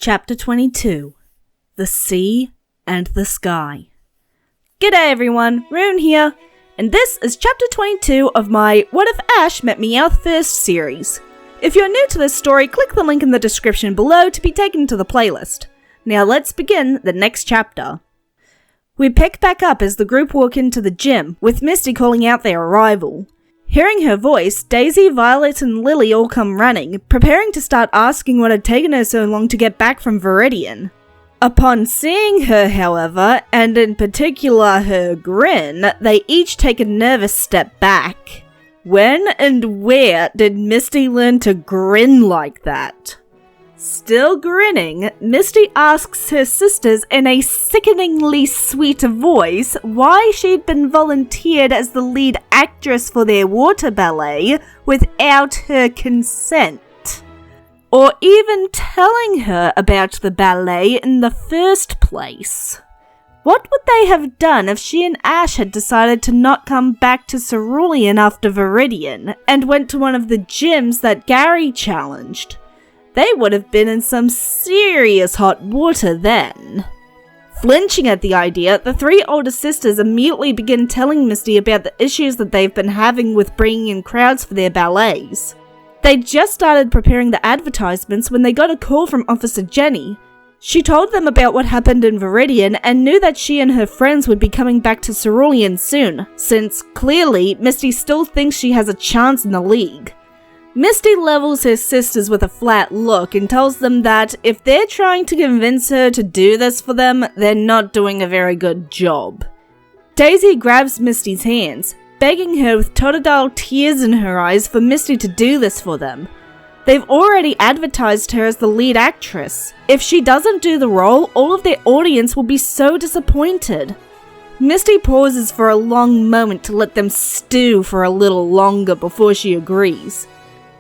Chapter 22 The Sea and the Sky. G'day everyone, Rune here, and this is Chapter 22 of my What If Ash Met Meowth First series. If you're new to this story, click the link in the description below to be taken to the playlist. Now let's begin the next chapter. We pick back up as the group walk into the gym, with Misty calling out their arrival. Hearing her voice, Daisy, Violet and Lily all come running, preparing to start asking what had taken her so long to get back from Viridian. Upon seeing her, however, and in particular her grin, they each take a nervous step back. When and where did Misty learn to grin like that? Still grinning, Misty asks her sisters in a sickeningly sweet voice why she'd been volunteered as the lead actress for their water ballet without her consent, or even telling her about the ballet in the first place. What would they have done if she and Ash had decided to not come back to Cerulean after Viridian and went to one of the gyms that Gary challenged? They would have been in some serious hot water then. Flinching at the idea, the three older sisters immediately begin telling Misty about the issues that they've been having with bringing in crowds for their ballets. They'd just started preparing the advertisements when they got a call from Officer Jenny. She told them about what happened in Viridian and knew that she and her friends would be coming back to Cerulean soon, since clearly Misty still thinks she has a chance in the league. Misty levels her sisters with a flat look and tells them that if they're trying to convince her to do this for them, they're not doing a very good job. Daisy grabs Misty's hands, begging her with Totodile tears in her eyes for Misty to do this for them. They've already advertised her as the lead actress. If she doesn't do the role, all of their audience will be so disappointed. Misty pauses for a long moment to let them stew for a little longer before she agrees.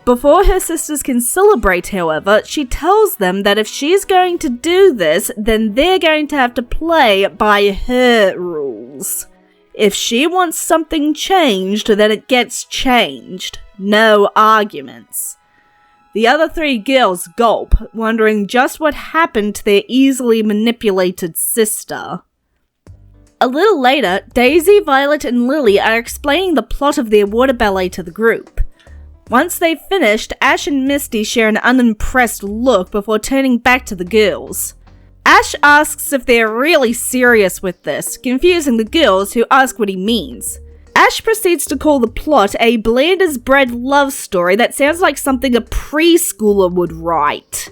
Before her sisters can celebrate, however, she tells them that if she's going to do this, then they're going to have to play by her rules. If she wants something changed, then it gets changed. No arguments. The other three girls gulp, wondering just what happened to their easily manipulated sister. A little later, Daisy, Violet and Lily are explaining the plot of their water ballet to the group. Once they've finished, Ash and Misty share an unimpressed look before turning back to the girls. Ash asks if they're really serious with this, confusing the girls who ask what he means. Ash proceeds to call the plot a bland-as-bread love story that sounds like something a preschooler would write.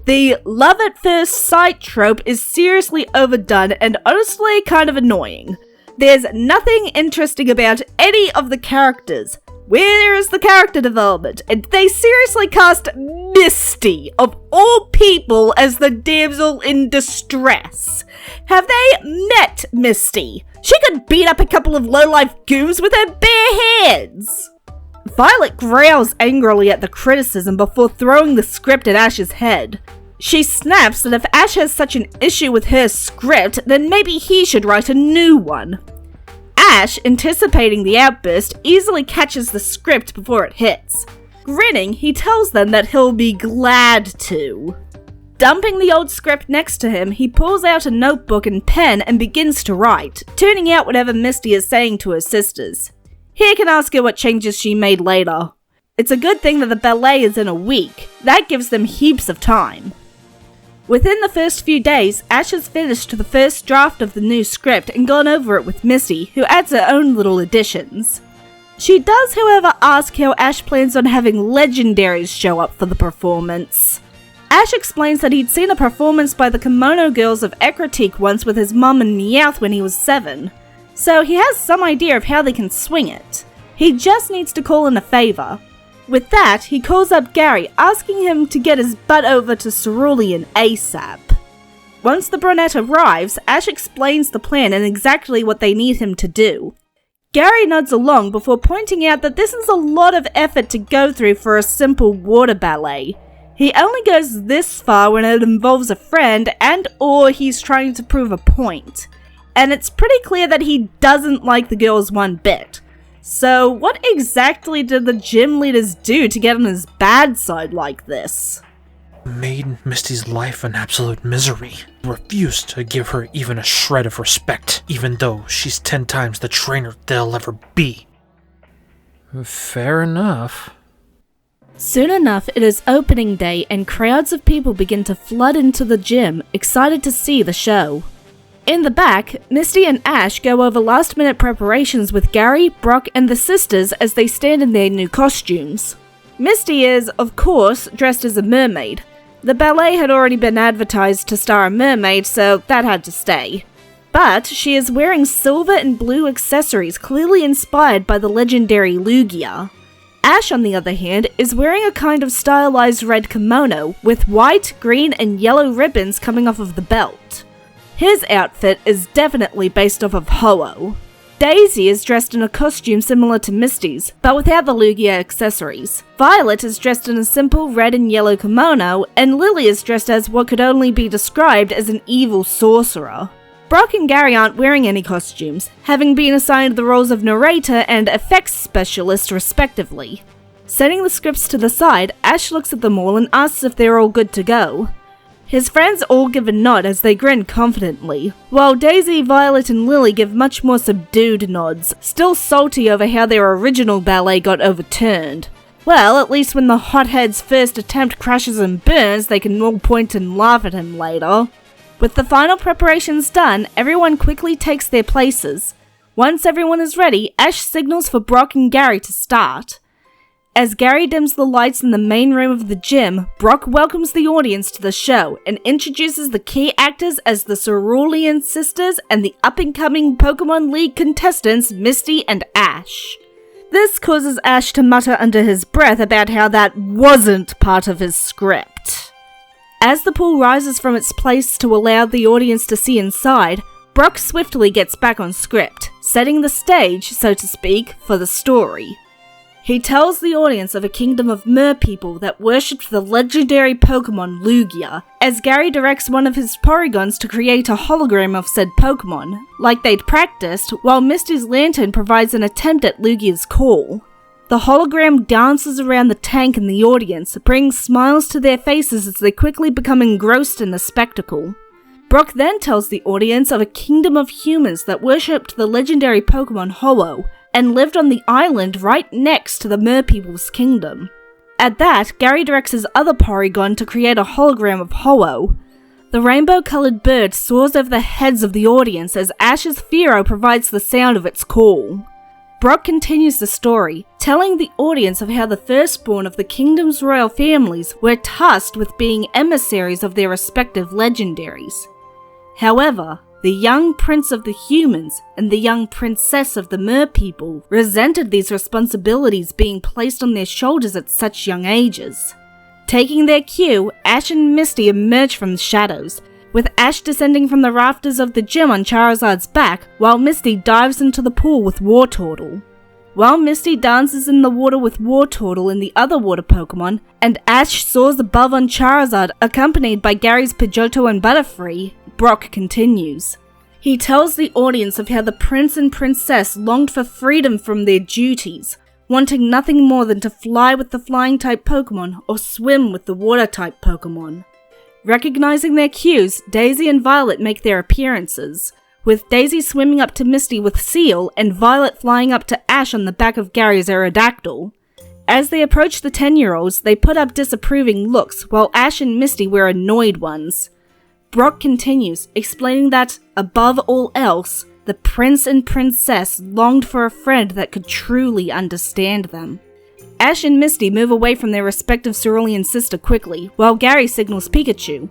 The love at first sight trope is seriously overdone and honestly kind of annoying. There's nothing interesting about any of the characters. Where is the character development? And they seriously cast Misty, of all people, as the damsel in distress. Have they met Misty? She could beat up a couple of low-life goons with her bare hands. Violet growls angrily at the criticism before throwing the script at Ash's head. She snaps that if Ash has such an issue with her script, then maybe he should write a new one. Ash, anticipating the outburst, easily catches the script before it hits. Grinning, he tells them that he'll be glad to. Dumping the old script next to him, he pulls out a notebook and pen and begins to write, tuning out whatever Misty is saying to her sisters. He can ask her what changes she made later. It's a good thing that the ballet is in a week. That gives them heaps of time. Within the first few days, Ash has finished the first draft of the new script and gone over it with Misty, who adds her own little additions. She does, however, ask how Ash plans on having legendaries show up for the performance. Ash explains that he'd seen a performance by the Kimono Girls of Ekritique once with his mum and Meowth when he was 7, so he has some idea of how they can swing it. He just needs to call in a favour. With that, he calls up Gary, asking him to get his butt over to Cerulean ASAP. Once the brunette arrives, Ash explains the plan and exactly what they need him to do. Gary nods along before pointing out that this is a lot of effort to go through for a simple water ballet. He only goes this far when it involves a friend and/or he's trying to prove a point. And it's pretty clear that he doesn't like the girls one bit. So what exactly did the gym leaders do to get on his bad side like this? made Misty's life an absolute misery. Refused to give her even a shred of respect, even though she's 10 times the trainer they'll ever be. Fair enough. Soon enough, it is opening day and crowds of people begin to flood into the gym, excited to see the show. In the back, Misty and Ash go over last-minute preparations with Gary, Brock, and the sisters as they stand in their new costumes. Misty is, of course, dressed as a mermaid. The ballet had already been advertised to star a mermaid, so that had to stay. But she is wearing silver and blue accessories clearly inspired by the legendary Lugia. Ash, on the other hand, is wearing a kind of stylized red kimono with white, green, and yellow ribbons coming off of the belt. His outfit is definitely based off of Ho-Oh. Daisy is dressed in a costume similar to Misty's, but without the Lugia accessories. Violet is dressed in a simple red and yellow kimono, and Lily is dressed as what could only be described as an evil sorcerer. Brock and Gary aren't wearing any costumes, having been assigned the roles of narrator and effects specialist respectively. Setting the scripts to the side, Ash looks at them all and asks if they're all good to go. His friends all give a nod as they grin confidently, while Daisy, Violet, and Lily give much more subdued nods, still salty over how their original ballet got overturned. Well, at least when the hothead's first attempt crashes and burns, they can all point and laugh at him later. With the final preparations done, everyone quickly takes their places. Once everyone is ready, Ash signals for Brock and Gary to start. As Gary dims the lights in the main room of the gym, Brock welcomes the audience to the show and introduces the key actors as the Cerulean Sisters and the up-and-coming Pokemon League contestants Misty and Ash. This causes Ash to mutter under his breath about how that wasn't part of his script. As the pool rises from its place to allow the audience to see inside, Brock swiftly gets back on script, setting the stage, so to speak, for the story. He tells the audience of a kingdom of merpeople that worshipped the legendary Pokemon Lugia, as Gary directs one of his Porygons to create a hologram of said Pokemon, like they'd practiced, while Misty's lantern provides an attempt at Lugia's call. The hologram dances around the tank and the audience, bringing smiles to their faces as they quickly become engrossed in the spectacle. Brock then tells the audience of a kingdom of humans that worshipped the legendary Pokemon Ho-Oh, and lived on the island right next to the merpeople's kingdom. At that, Gary directs his other Porygon to create a hologram of Ho-Oh. The rainbow-coloured bird soars over the heads of the audience as Ash's Fearow provides the sound of its call. Brock continues the story, telling the audience of how the firstborn of the kingdom's royal families were tasked with being emissaries of their respective legendaries. However, the young prince of the humans and the young princess of the merpeople resented these responsibilities being placed on their shoulders at such young ages. Taking their cue, Ash and Misty emerge from the shadows, with Ash descending from the rafters of the gym on Charizard's back, while Misty dives into the pool with Wartortle. While Misty dances in the water with Wartortle and the other water Pokemon, and Ash soars above on Charizard accompanied by Gary's Pidgeotto and Butterfree, Brock continues. He tells the audience of how the prince and princess longed for freedom from their duties, wanting nothing more than to fly with the flying-type Pokemon or swim with the water-type Pokemon. Recognizing their cues, Daisy and Violet make their appearances, with Daisy swimming up to Misty with Seal and Violet flying up to Ash on the back of Gary's Aerodactyl. As they approach the 10-year-olds, they put up disapproving looks, while Ash and Misty were annoyed ones. Brock continues, explaining that, above all else, the prince and princess longed for a friend that could truly understand them. Ash and Misty move away from their respective Cerulean sister quickly, while Gary signals Pikachu.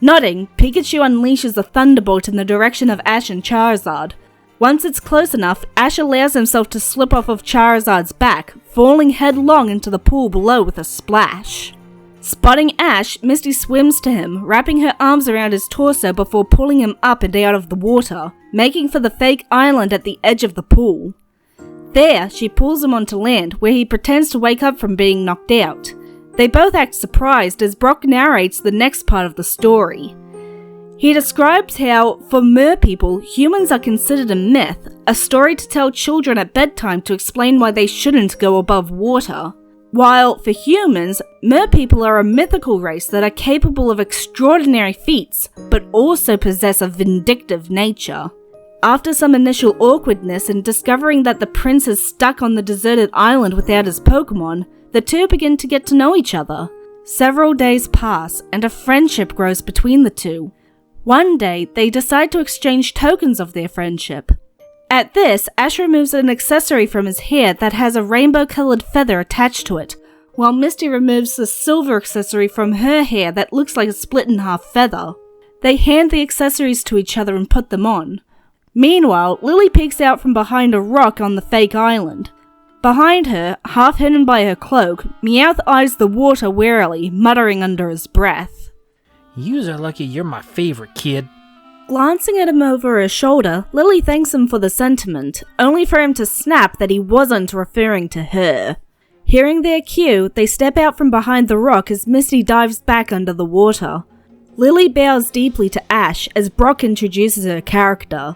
Nodding, Pikachu unleashes a thunderbolt in the direction of Ash and Charizard. Once it's close enough, Ash allows himself to slip off of Charizard's back, falling headlong into the pool below with a splash. Spotting Ash, Misty swims to him, wrapping her arms around his torso before pulling him up and out of the water, making for the fake island at the edge of the pool. There, she pulls him onto land, where he pretends to wake up from being knocked out. They both act surprised as Brock narrates the next part of the story. He describes how, for merpeople, humans are considered a myth, a story to tell children at bedtime to explain why they shouldn't go above water. While, for humans, merpeople are a mythical race that are capable of extraordinary feats, but also possess a vindictive nature. After some initial awkwardness and discovering that the prince is stuck on the deserted island without his Pokemon, the two begin to get to know each other. Several days pass, and a friendship grows between the two. One day, they decide to exchange tokens of their friendship. At this, Ash removes an accessory from his hair that has a rainbow-colored feather attached to it, while Misty removes the silver accessory from her hair that looks like a split-in-half feather. They hand the accessories to each other and put them on. Meanwhile, Lily peeks out from behind a rock on the fake island. Behind her, half hidden by her cloak, Meowth eyes the water warily, muttering under his breath. "Yous are lucky you're my favorite, kid." Glancing at him over her shoulder, Lily thanks him for the sentiment, only for him to snap that he wasn't referring to her. Hearing their cue, they step out from behind the rock as Misty dives back under the water. Lily bows deeply to Ash as Brock introduces her character.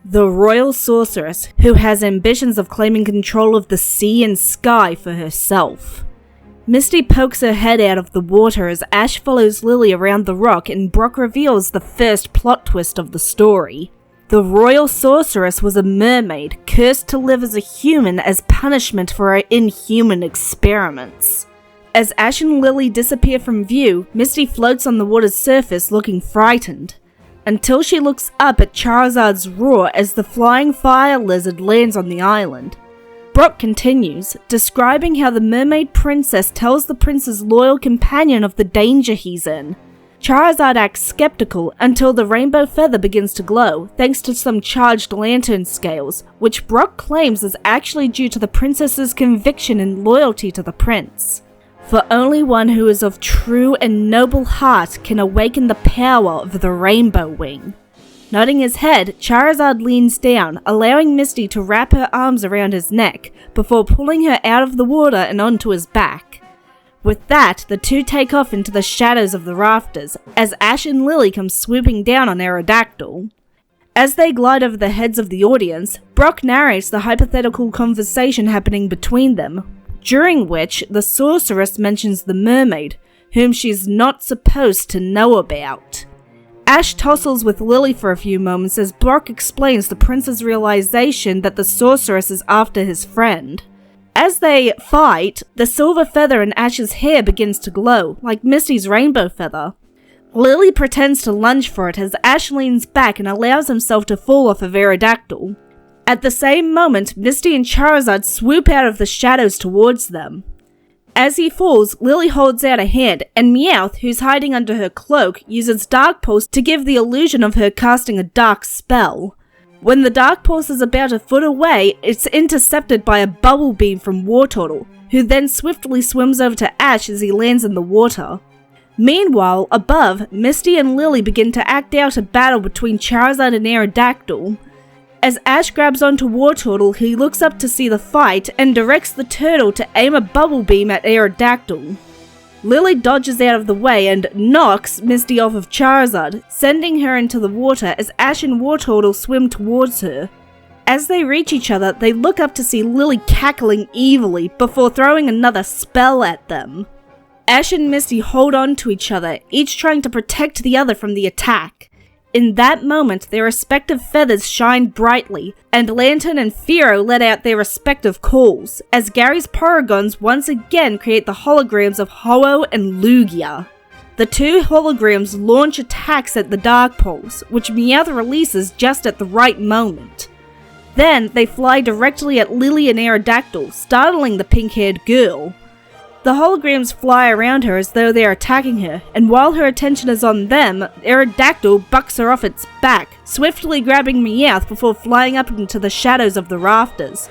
The royal sorceress, who has ambitions of claiming control of the sea and sky for herself. Misty pokes her head out of the water as Ash follows Lily around the rock and Brock reveals the first plot twist of the story. The royal sorceress was a mermaid, cursed to live as a human as punishment for her inhuman experiments. As Ash and Lily disappear from view, Misty floats on the water's surface looking frightened, until she looks up at Charizard's roar as the flying fire lizard lands on the island. Brock continues, describing how the mermaid princess tells the prince's loyal companion of the danger he's in. Charizard acts skeptical until the rainbow feather begins to glow, thanks to some charged lantern scales, which Brock claims is actually due to the princess's conviction and loyalty to the prince. For only one who is of true and noble heart can awaken the power of the rainbow wing. Nodding his head, Charizard leans down, allowing Misty to wrap her arms around his neck, before pulling her out of the water and onto his back. With that, the two take off into the shadows of the rafters, as Ash and Lily come swooping down on Aerodactyl. As they glide over the heads of the audience, Brock narrates the hypothetical conversation happening between them, during which the sorceress mentions the mermaid, whom she's not supposed to know about. Ash tussles with Lily for a few moments as Brock explains the prince's realization that the sorceress is after his friend. As they fight, the silver feather in Ash's hair begins to glow, like Misty's rainbow feather. Lily pretends to lunge for it as Ash leans back and allows himself to fall off of Aerodactyl. At the same moment, Misty and Charizard swoop out of the shadows towards them. As he falls, Lily holds out a hand, and Meowth, who's hiding under her cloak, uses Dark Pulse to give the illusion of her casting a dark spell. When the Dark Pulse is about a foot away, it's intercepted by a bubble beam from Wartortle, who then swiftly swims over to Ash as he lands in the water. Meanwhile, above, Misty and Lily begin to act out a battle between Charizard and Aerodactyl. As Ash grabs onto Wartortle, he looks up to see the fight and directs the turtle to aim a bubble beam at Aerodactyl. Lily dodges out of the way and knocks Misty off of Charizard, sending her into the water as Ash and Wartortle swim towards her. As they reach each other, they look up to see Lily cackling evilly before throwing another spell at them. Ash and Misty hold on to each other, each trying to protect the other from the attack. In that moment, their respective feathers shine brightly, and Lantern and Firo let out their respective calls, as Gary's Paragons once again create the holograms of Ho-Oh and Lugia. The two holograms launch attacks at the Dark Pulse, which Meowth releases just at the right moment. Then, they fly directly at Lily and Aerodactyl, startling the pink-haired girl. The holograms fly around her as though they are attacking her, and while her attention is on them, Aerodactyl bucks her off its back, swiftly grabbing Meowth before flying up into the shadows of the rafters.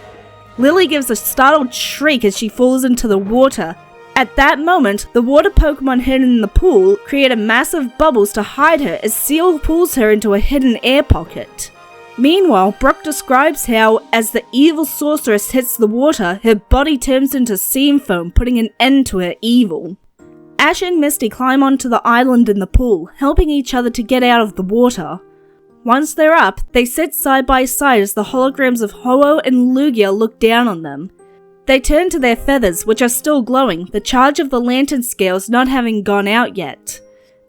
Lily gives a startled shriek as she falls into the water. At that moment, the water Pokemon hidden in the pool create a massive bubbles to hide her as Seal pulls her into a hidden air pocket. Meanwhile, Brock describes how, as the evil sorceress hits the water, her body turns into steam foam, putting an end to her evil. Ash and Misty climb onto the island in the pool, helping each other to get out of the water. Once they're up, they sit side by side as the holograms of Ho-Oh and Lugia look down on them. They turn to their feathers, which are still glowing, the charge of the lantern scales not having gone out yet.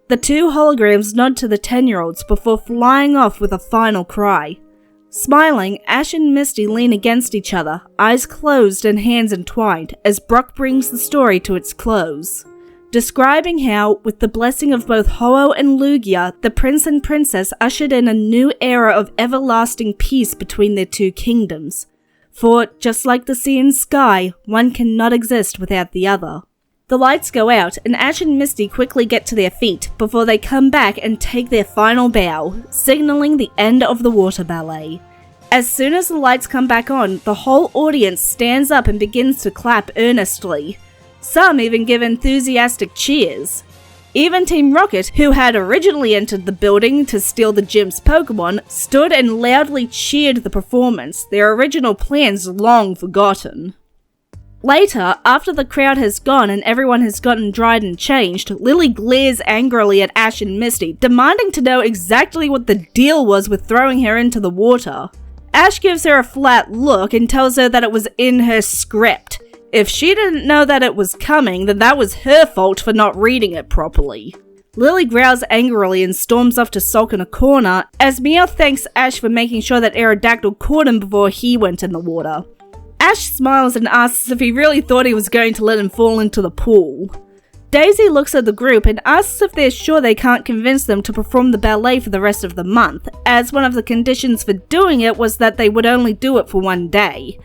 The two holograms nod to the 10-year-olds before flying off with a final cry. Smiling, Ash and Misty lean against each other, eyes closed and hands entwined, as Brock brings the story to its close, describing how, with the blessing of both Ho-Oh and Lugia, the prince and princess ushered in a new era of everlasting peace between their two kingdoms. For, just like the sea and sky, one cannot exist without the other. The lights go out, and Ash and Misty quickly get to their feet before they come back and take their final bow, signaling the end of the water ballet. As soon as the lights come back on, the whole audience stands up and begins to clap earnestly. Some even give enthusiastic cheers. Even Team Rocket, who had originally entered the building to steal the gym's Pokemon, stood and loudly cheered the performance, their original plans long forgotten. Later, after the crowd has gone and everyone has gotten dried and changed, Lily glares angrily at Ash and Misty, demanding to know exactly what the deal was with throwing her into the water. Ash gives her a flat look and tells her that it was in her script. If she didn't know that it was coming, then that was her fault for not reading it properly. Lily growls angrily and storms off to sulk in a corner, as Meowth thanks Ash for making sure that Aerodactyl caught him before he went in the water. Ash smiles and asks if he really thought he was going to let him fall into the pool. Daisy looks at the group and asks if they're sure they can't convince them to perform the ballet for the rest of the month, as one of the conditions for doing it was that they would only do it for one day.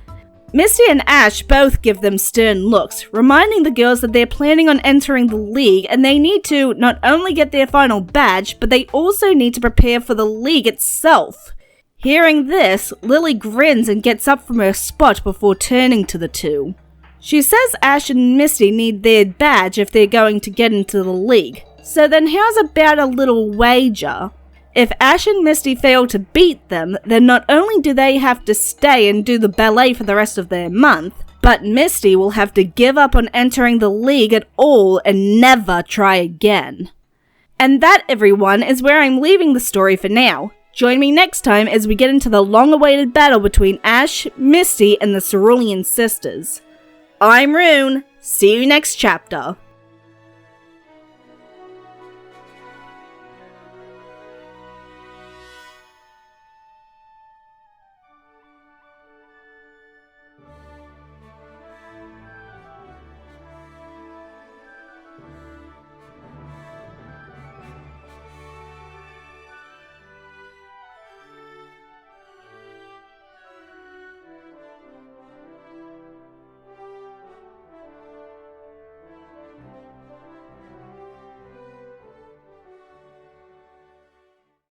Misty and Ash both give them stern looks, reminding the girls that they're planning on entering the league and they need to not only get their final badge, but they also need to prepare for the league itself. Hearing this, Lily grins and gets up from her spot before turning to the two. She says Ash and Misty need their badge if they're going to get into the league, so then how's about a little wager? If Ash and Misty fail to beat them, then not only do they have to stay and do the ballet for the rest of their month, but Misty will have to give up on entering the league at all and never try again. And that, everyone, is where I'm leaving the story for now. Join me next time as we get into the long-awaited battle between Ash, Misty, and the Cerulean sisters. I'm Rune. See you next chapter.